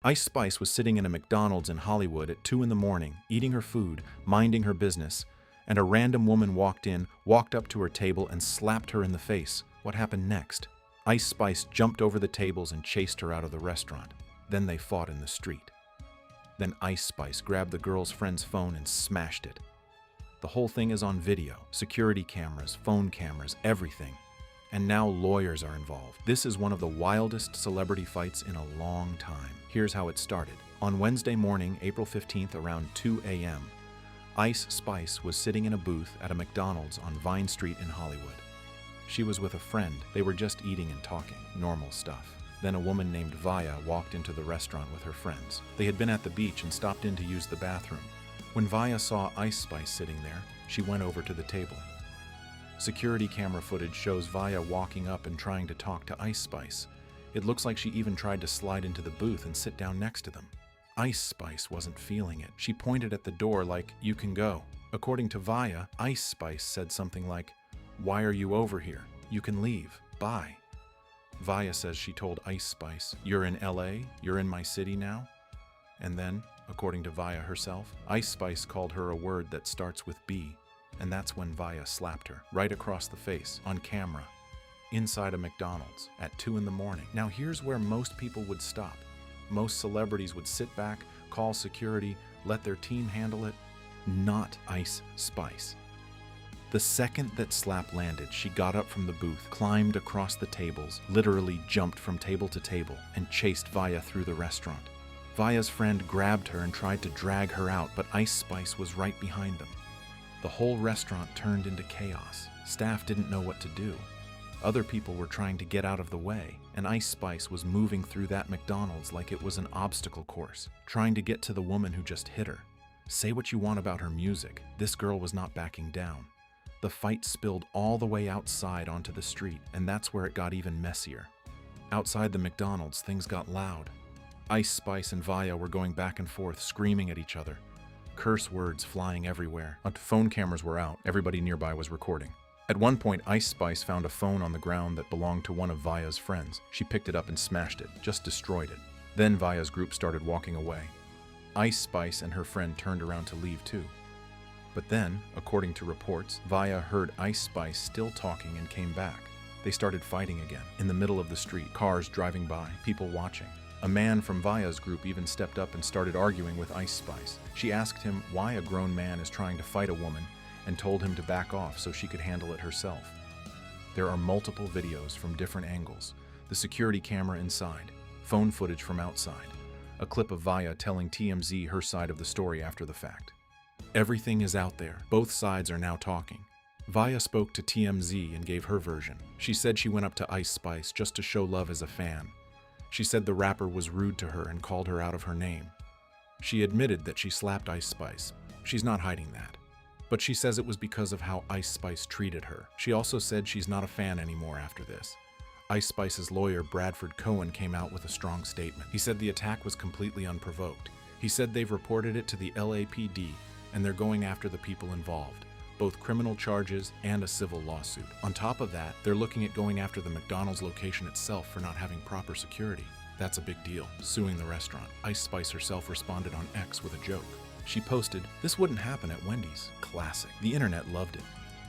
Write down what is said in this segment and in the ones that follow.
Ice Spice was sitting in a McDonald's in Hollywood at 2 in the morning, eating her food, minding her business, and a random woman walked up to her table and slapped her in the face. What happened next? Ice Spice jumped over the tables and chased her out of the restaurant. Then they fought in the street. Then Ice Spice grabbed the girl's friend's phone and smashed it. The whole thing is on video, security cameras, phone cameras, everything. And now lawyers are involved. This is one of the wildest celebrity fights in a long time. Here's how it started. On Wednesday morning, April 15th, around 2 a.m., Ice Spice was sitting in a booth at a McDonald's on Vine Street in Hollywood. She was with a friend. They were just eating and talking, normal stuff. Then a woman named Vaya walked into the restaurant with her friends. They had been at the beach and stopped in to use the bathroom. When Vaya saw Ice Spice sitting there, she went over to the table. Security camera footage shows Vaya walking up and trying to talk to Ice Spice. It looks like she even tried to slide into the booth and sit down next to them. Ice Spice wasn't feeling it. She pointed at the door like, "You can go." According to Vaya, Ice Spice said something like, "Why are you over here? You can leave. Bye." Vaya says she told Ice Spice, "You're in LA? You're in my city now?" And then, according to Vaya herself, Ice Spice called her a word that starts with B. And that's when Vaya slapped her, right across the face, on camera, inside a McDonald's, at 2 in the morning. Now here's where most people would stop. Most celebrities would sit back, call security, let their team handle it. Not Ice Spice. The second that slap landed, she got up from the booth, climbed across the tables, literally jumped from table to table, and chased Vaya through the restaurant. Vaya's friend grabbed her and tried to drag her out, but Ice Spice was right behind them. The whole restaurant turned into chaos. Staff didn't know what to do. Other people were trying to get out of the way, and Ice Spice was moving through that McDonald's like it was an obstacle course, trying to get to the woman who just hit her. Say what you want about her music, this girl was not backing down. The fight spilled all the way outside onto the street, and that's where it got even messier. Outside the McDonald's, things got loud. Ice Spice and Vaya were going back and forth, screaming at each other. Curse words flying everywhere. Phone cameras were out. Everybody nearby was recording. At one point, Ice Spice found a phone on the ground that belonged to one of Vaya's friends. She picked it up and smashed it, just destroyed it. Then Vaya's group started walking away. Ice Spice and her friend turned around to leave too. But then, according to reports, Vaya heard Ice Spice still talking and came back. They started fighting again, in the middle of the street, cars driving by, people watching. A man from Vaya's group even stepped up and started arguing with Ice Spice. She asked him why a grown man is trying to fight a woman and told him to back off so she could handle it herself. There are multiple videos from different angles. The security camera inside, phone footage from outside, a clip of Vaya telling TMZ her side of the story after the fact. Everything is out there. Both sides are now talking. Vaya spoke to TMZ and gave her version. She said she went up to Ice Spice just to show love as a fan. She said the rapper was rude to her and called her out of her name. She admitted that she slapped Ice Spice. She's not hiding that. But she says it was because of how Ice Spice treated her. She also said she's not a fan anymore after this. Ice Spice's lawyer, Bradford Cohen, came out with a strong statement. He said the attack was completely unprovoked. He said they've reported it to the LAPD and they're going after the people involved, both criminal charges and a civil lawsuit. On top of that, they're looking at going after the McDonald's location itself for not having proper security. That's a big deal, suing the restaurant. Ice Spice herself responded on X with a joke. She posted, "This wouldn't happen at Wendy's." Classic. The internet loved it.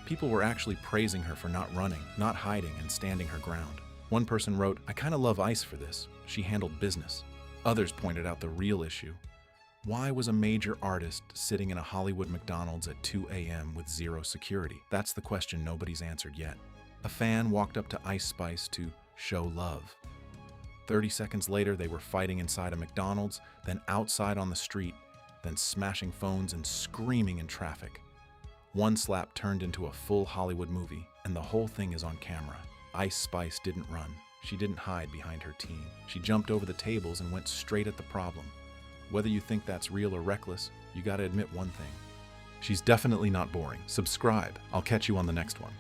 People were actually praising her for not running, not hiding, and standing her ground. One person wrote, "I kinda love Ice for this. She handled business." Others pointed out the real issue. Why was a major artist sitting in a Hollywood McDonald's at 2 a.m. with zero security? That's the question nobody's answered yet. A fan walked up to Ice Spice to show love. 30 seconds later, they were fighting inside a McDonald's, then outside on the street, then smashing phones and screaming in traffic. One slap turned into a full Hollywood movie, and the whole thing is on camera. Ice Spice didn't run. She didn't hide behind her team. She jumped over the tables and went straight at the problem. Whether you think that's real or reckless, you gotta admit one thing. She's definitely not boring. Subscribe. I'll catch you on the next one.